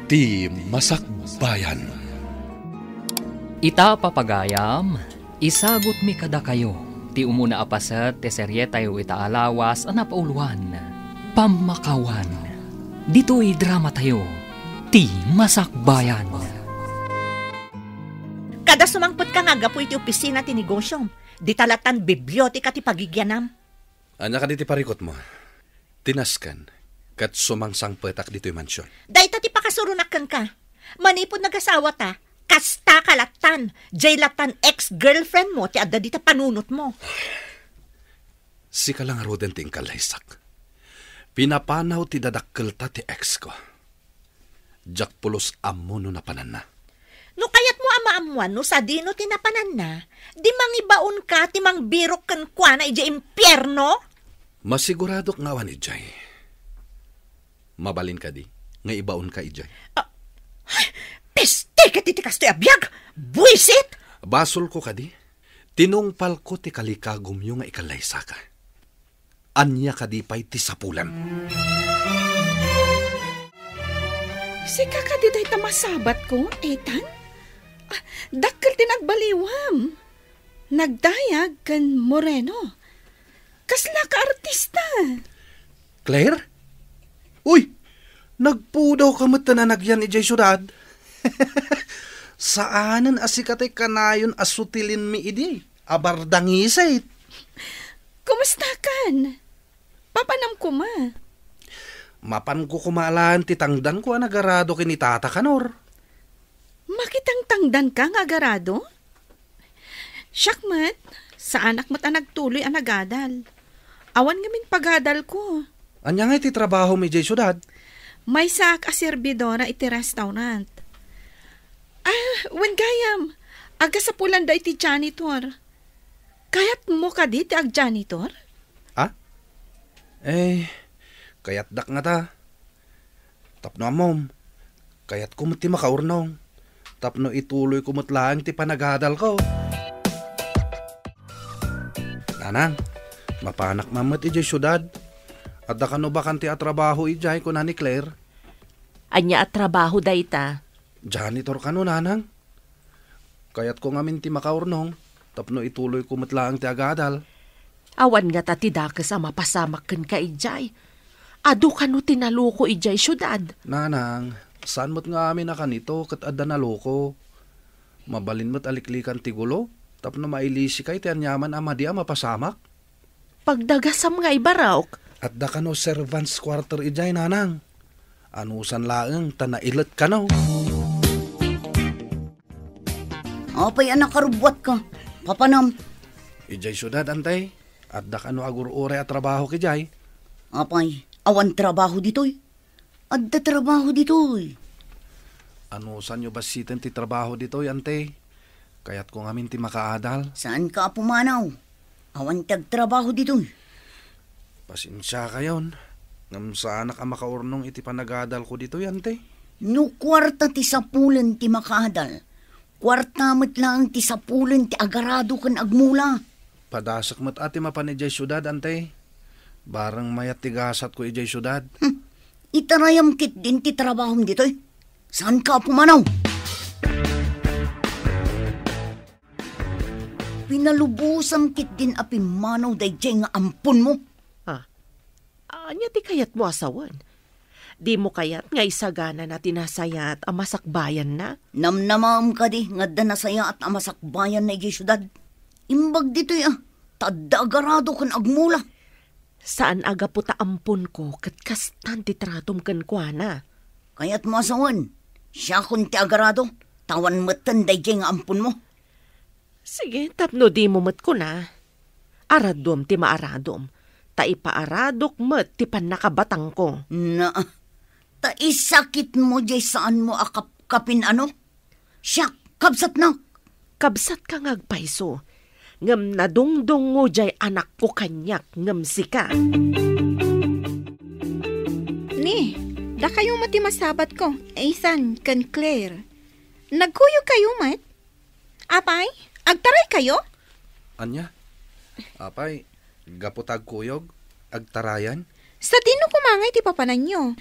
ti Masakbayan. Ita papagayam, isagot mi kada kayo. Ti umuna apasat, ti serye tayo itaalawas, anapauluan, pamakawan. Dito'y drama tayo, ti Masakbayan. Kada sumangpot ka nga gapo iti opisina ti negosyom. Di talatan bibliotika ti pagigyanam. Anya ka di ti parikot mo. Tinaskan, kat sumangsang petak dito'y mansyon. Dahita ti pakasurunakan ka. Manipod nagasawa ta, kasta kalatan, jaylatan ex-girlfriend mo, ti adda di ta panunot mo. Si ka lang aroden ti ingkalaysak. Pinapanaw ti dadakkel ta ti ex ko. Jak pulos ammo no napanan na. No kayat mo amaamuan no sa dino tinapanan na, di mangibaon ka ti mangbirok ken kwa na iti impyerno? Masiguradok nga awan ijay. Mabalin ka di, nga ibaon ka ijay. Peste ka titikas to abiyag! Buisit! Basol ko ka di, tinungpal ko ti kalikagom yung nga ikalaysa ka. Anya ka di pa'y ti sapulan. Sika ka di tayo masabat ko, Ethan? Dakkel tinagbaliwam. Nagdayag kan Moreno. Kasla ka artista. Claire? Uy! Nagpudaw ka matananagyan ijay syudad. Saanan asikatay kanayon asutilin mi idi? Abardangisay. Kumusta kan? Papanam ko ma. Mapan ko kumalaan ti tangdan ko anagarado kinitata kanor. Makitang tangdan ka nga agarado? Syakmat, sa anak mo't nagtuloy anagadal. Awan ngamin pagadal ko. Anya nga iti trabaho mi jay syudad? May sak a servidora iti restaurant. Wen gayam, aga sa pulan da iti janitor. Kayat mo ka di ti ag janitor? Kayat dak nga ta. Tapno amom, kayat kumot ti makaurnong. Tapno ituloy kumot lang ti panagadal ko. Nanang, mapanak mamat ijay syudad. Adda kano ba kanti atrabaho ijay ko na ni Claire? Anya atrabaho da ita? Janitor kano, nanang. Kayat ko ngamin ti makaurnong. Tapno ituloy kumot lang ti agadal. Awan nga ta ti dakas a mapasamak ken ka ijay. Adu kano tinaluko ijay syudad. Nanang, saan mo't nga amin na kanito kat adda naluko? Mabalin mo't aliklikan ti gulo? Tapno mailisi kay ti anyaman amadi a mapasamak? Pagdagasam nga ibarawk. Adda kano servants quarter ijay, nanang. Anusan laeng tanailat kano. Apay anak karubwat ka. Papanam. Ijay syudad, antay. Adda kano agur-ure at trabaho kijay. Apay, awan trabaho ditoy. Adda trabaho ditoy. Anusan nyo basitin ti trabaho ditoy, antay? Kayat ko ngamin ti makaadal. Saan ka pumanaw? Awan tagtrabaho ditoy. Pasensya kayon. Ngam sa anak ang makaurnong iti panagadal ko ditoy, antay. No kwarta ti sapulen ti makaadal. Kwarta met lang ti sapulen ti agarado kan agmula. Padasak mo't ati mapan ijay syudad, antay. Barang mayat tigasat ko ijay syudad. Itarayam kit din ti trabahom ditoy. Saan ka pumanaw? Pinalubusam kit din apimanaw dayjay nga ampun mo. Anya ti kayat mo asawan? Di mo kayat nga isagana na tinasayat ang masakbayan na? Namnamam ka di, nga da nasaya at amasakbayan na ijay syudad. Imbag dito'y tadda agarado kan agmula. Saan aga po taampun ko kat kastan ti tratom kan kwa na? Kaya't mo asawan, siya kun ti agarado, tawan matan dayjay nga ampun mo. Sige, tapno di mo mat ko na. Aradom ti maaradom. Ta ipaaradok met ti panakabatang ko. Na, ta isakit mo jay saan mo akapkapin ano? Siya, kabsat na. Kabsat ka ngagpaiso. Ngam nadungdong mo jay anak ko kanyak ngam sika. Ni, da kayo mati masabat ko. Ethan, kan Claire. Nagkuyo kayo mat? Apay, agtaray kayo? Anya? Apay, gaputag kuyog, agtarayan. Sa dino kumangay ti papanan nyo.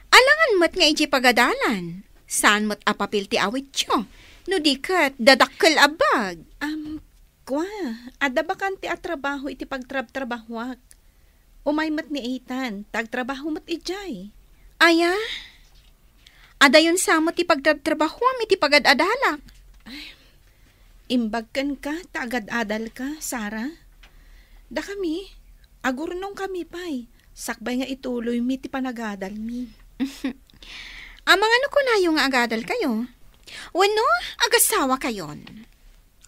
Alangan mat nga iti pagadalan. Saan mo't apapil ti awit yo? No di kat, dadakkel abag. Kwa, ada ba kan ti atrabaho iti pagtrabahwak? Umay mat ni Ethan, tagtrabaho mat ijay. Aya? Ada yun samot ti pagtrabaho iti pagad-adalak. Imbagkan ka, taagad-adal ka, Sarah. Da kami, agurnong kami pa'y. Sakbay nga ituloy mi ti panagadal mi. Amang ano ko na yung agadal kayo? Wano, agasawa kayon.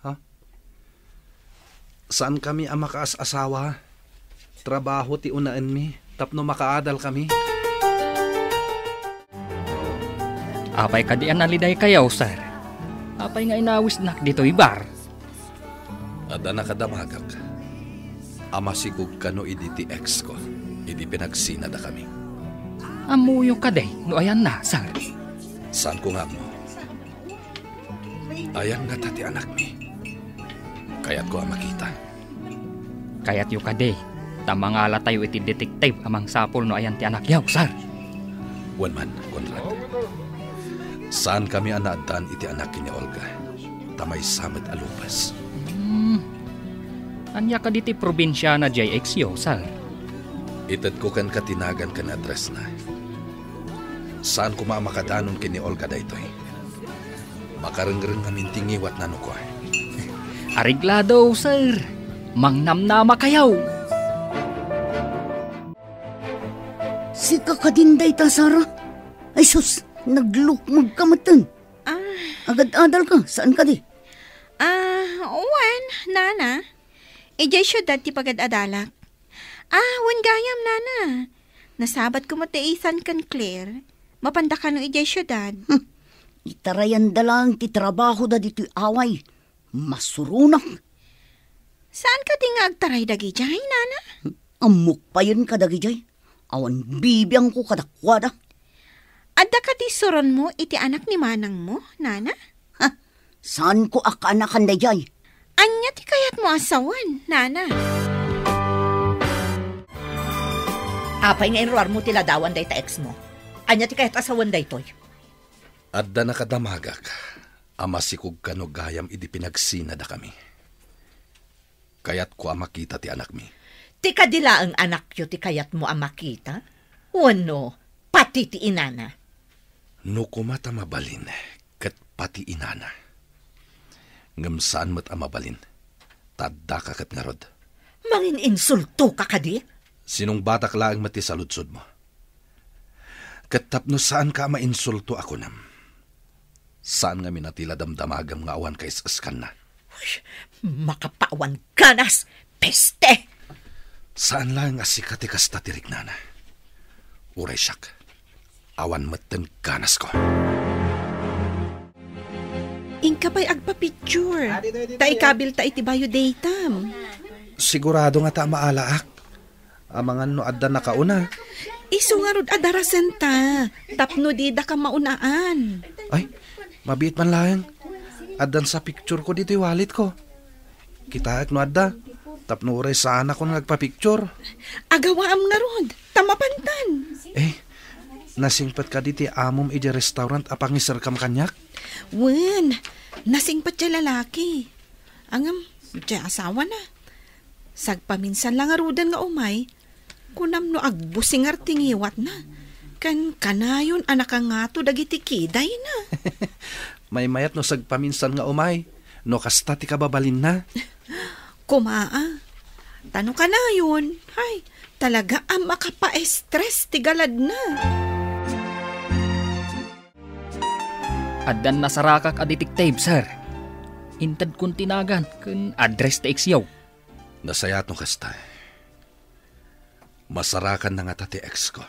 Ha? Saan kami ang makaas-asawa? Trabaho ti unaan mi, tapno makaadal kami. Apay kadian naliday kayaw, sir. Apay nga inawis nak dito ibar. Ada nakadamagak. Ama sigug kano idi ti ex ko. Idi pinagsinada kami. Amuyo ka day, no ayan na, sir. Saan ko nga mo? Ayan nga tati anak mi. Kaya't ko ang makita. Kaya't yu ka day, tamangala tayo iti detective amang sapol no ayan ti anak yaw, sir. Wan man, Conrad. Saan kami anadaan iti anak ni Olga? Tamay samet alupas. Anya ka diti probinsya na JX yo, sir. Itad ko kan katinagan kan address na. Saan ko makadanon kini Olga daytoy? Makarengreng nga mintingiwat na ko. Ariglado, sir. Mangnamnama kayaw. Si kakadinday ta, Sarah. Ay sus, naglukmag ka matan. Agad-adal ka, saan ka di? Wan, nana. Ijay syudad ti pagad-adalak. Wan gayam, nana. Nasabat ko mo ti Ethan kan Claire. Mapanda ka no ijay syudad. Itarayan da lang ti trabaho da dito'y away. Masurunak. Saan ka ting agtaray dagi jay, nana? Amok pa yun ka dagi jay. Awan bibiyang ko kadakwada. Adda ka ti suron mo iti anak ni manang mo, nana? Saan ko akanakan da jay? Anya ti kayat mo asawan, nana? Apay nga inuar mo tiladawan day ta ex mo. Anya ti kahit asawan day toy. Adda nakadamagak. Ama sikug kano gayam idi pinagsinada kami. Kayat ko ang makita ti anak mi. Ti kadila ang anak yo ti kayat mo ang makita? Wano, pati ti inana. No kumata mabalin, kat pati inana. Ngam saan mo't amabalin? Tadda ka kat ngarod. Mangin insulto ka kadi? Sinong batak laang mati sa lutsod mo? Kat tapno saan ka mainsulto ako nam? Saan nga minatila damdamagam nga awan kay saskan na? Makapawan ganas, peste! Saan lang asikati kasta tirik nana? Uray siyak, awan matan ganas ko. Ingka pa'y agpa-picture. Ta ikabil ta iti bayo datam. Sigurado nga ta maalaak. Amangan no adda nakauna. Isu nga rod adarasen ta. Tapno di da ka maunaan. Ay, mabiit man lang. Addan sa picture ko dito yung wallet ko. Kita no adda. Tapno uray sana ko nagpa-picture. Agawaam nga rod. Tamapantan. Nasingpat ka diti amom iti restaurant apang isarkam kanyak? Wen, nasingpat siya lalaki. Angam, siya asawa na. Sagpaminsan lang arudan nga umay. Kunam no agbusing artingiwat na. Kan kanayon anak nga to dagiti kiday na. May mayat no sagpaminsan nga umay. No kasta ti kababalin na. Kumaa. Tanong ka na yun. Hay, talaga ang makapa-stress ti galad na. Addan nasarakak a detective, sir. Intad kong tinagan kun address ta eksyaw. Nasayat no kasta. Masarakan na nga tati ex ko.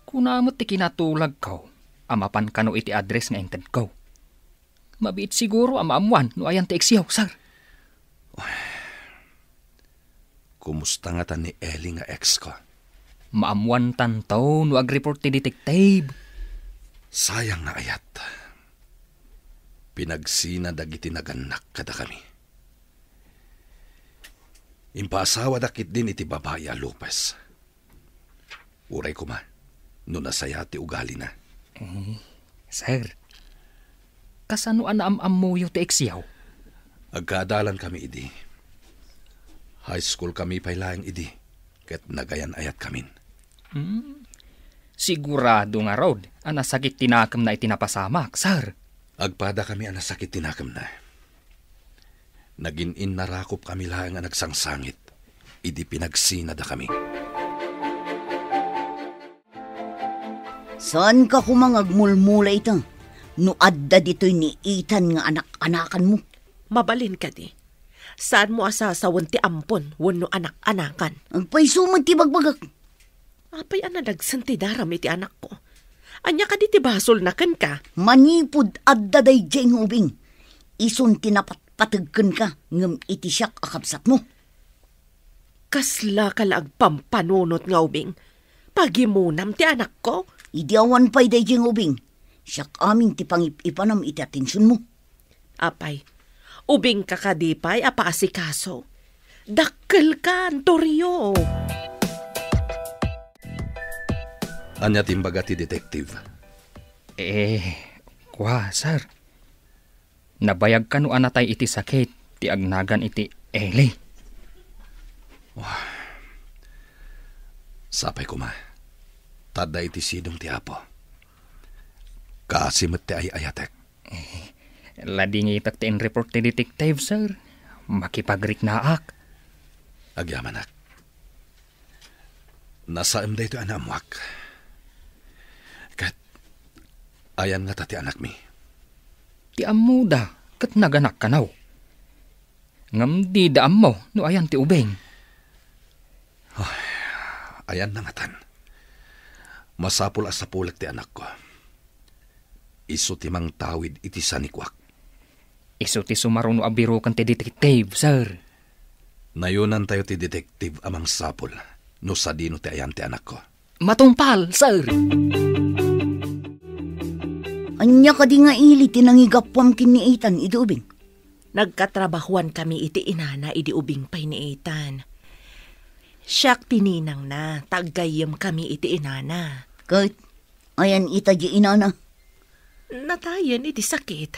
Kunamot ti kinatulag ko, amapan ka no iti address nga intad ko. Mabiit siguro amaamuan no ayan ti eksyaw, sir. Kumusta nga ta ni Ellie nga ex ko? Maamuan tantaw no agreport ti detective. Sayang nga ayat. Pinagsina dagiti naganak kada kami. Impaasawa dakit din iti babae a Lopez. Uray ko ma, no nasaya ti ugali na. Sir, Kasano anaam-amuyo ti eksyaw? Agkaadalan kami idi. High school kami pailaing idi. Ket nagayan ayat kamin. Sigurado nga rod, anasakit tinakam na itinapasamak, sir. Agpada kami anasakit tinakam na. Nagin-in narakop kami lang nga nagsangsangit. Idi pinagsinada kami. Saan ka kumangagmulmula ito? No adda dito'y ni Ethan nga anak-anakan mo. Mabalin ka di. Saan mo asasawan ti ampon wano anak-anakan? Agpaisumad ti bagbagak. Apay anadagsan ti daram iti anak ko. Anya ka di ti basol na kan ka. Manipod adda day jeng ubing. Ison tinapatpatagkan ka ngam iti siyak akabsat mo. Kasla ka laag pampanunot nga ubing. Pagimunam ti anak ko. Idi awan pa'y day jeng ubing. Siyak aming ti pangipanam iti atensyon mo. Apay, ubing ka kadipay apaasikaso. Dakkel ka, Antorio. Anya timbaga ti detective. Kwa, sir. Nabayag ka no anatay iti sakit, ti agnagan iti Eli. Sapay ko ma. Tada iti sidong ti apo. Kaasimat ti ayatek. Lading itak ti in-report ti detective, sir. Makipagrik naak. Agyamanak. Nasaam da ito anamwak. Kat, ayan nga ti anak mi. Ti amuda, kat naganak ka naw. Ngam di daam mo, no ayan ti ubeng. Ayan na ngatan. Masapul asapulak ti anak ko. Iso ti mang tawid iti sanikwak. Iso ti sumaruno abiro kan ti detective, sir. Nayunan tayo ti detective amang sapul. No sadino ti ayan ti anak ko. Matumpal, sir. Anya ka di nga ili tinangigapwam kiniitan iti ubing. Nagkatrabahuan kami iti inana iti ubing pay ni Ethan. Siyak tininang na, taggayam kami iti inana. Kahit ayan ita di inana. Natayan iti sakit.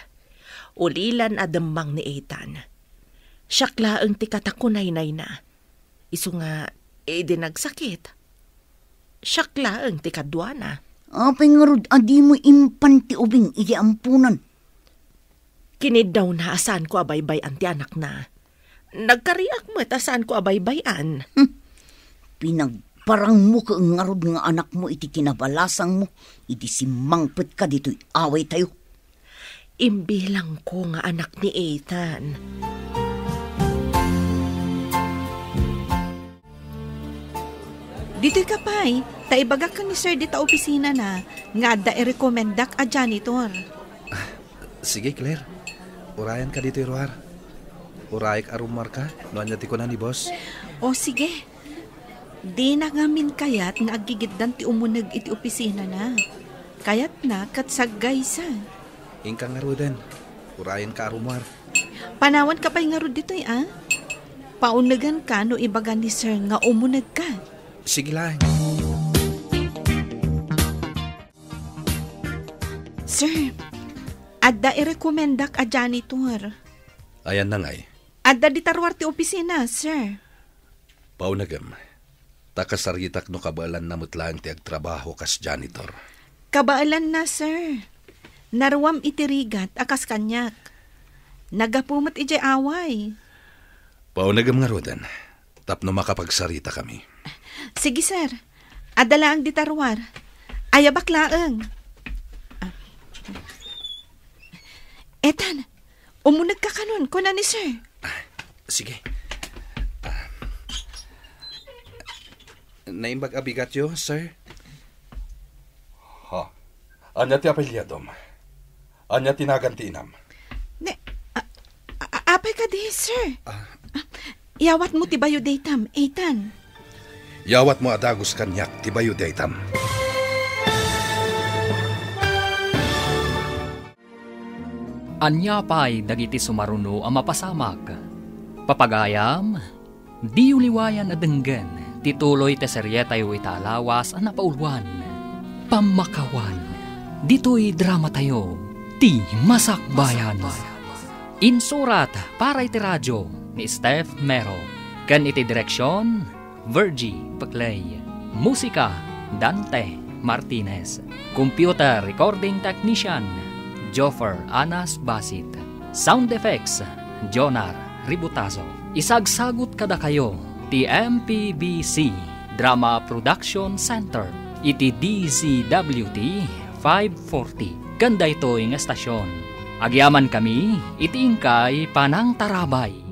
Ulilan adamang ni Ethan. Siyak laang ti katakunay-nay na. Iso nga, edi nagsakit. Siyak laang ti kadwana. Apay nga rod, adi mo impan ti ubing iti ampunan. Kinid daw na asan ko abaybay-an ti anak na. Nagkariak mo asan ko abaybayan. Pinagparang mo ka nga rod nga anak mo iti kinabalasang mo. Iti simangpet ka dito'y away tayo. Imbilang ko nga anak ni Ethan. Dito'y kapay, taibagak ka ni sir dita opisina na, nga da i-recomendak a janitor. Sige, Claire. Urayan ka dito, Roar. Urayik arumar ka. Noan niya ti ko na ni boss. O sige, di na ngamin kayat nga agigiddan ti umunag iti opisina na. Kayat na katsagay sa. Ingka nga roden. Urayan ka arumar. Panawan ka pa'y nga ro dito'y Paunagan ka no ibaga ni sir nga umunag ka. Sige lang. Sir, adda i-recomendak a janitor. Ayan na ngay. Adda di tarwar ti opisina, sir. Paunagam. Takasaritak no kabalan na mutlang ti agtrabaho kas janitor. Kabaalan na, sir. Narwam itirigat akas kanyak. Nagapumat ijay away. Paunagam nga rodan. Tapno makapagsarita kami. Sige, sir. Adala ang ditarwar. Ayabak laang. Etan, umunag ka kanon ko na ni sir. Sige. Naimbag abigat yo, sir? Ha? Anya ti apelyadom? Anya tinagantinam? Apay ka di, sir. Yawat mo ti bayo daytam, Ethan. Yawat mo adagos kanyak ti bayo daytam. Anya pa'y dagiti sumaruno ang mapasamag. Papagayam, di uliwayan adenggan, tituloy te serye tayo italawas ang napauluan. Pamakawan, dito'y drama tayo, iti Masakbayan. Insurat para iti radyo ni Steph Mero. Ken iti direksyon, Virgie Paclay. Musika, Dante Martinez. Computer Recording Technician, Joffer Anas Basit. Sound Effects, Jonar Ributazo. Isagsagot kada kayo, ti MPBC Drama Production Center. Iti DZWT 540. Ganda ito yung estasyon. Agyaman kami, iti ingkay Panang Tarabay.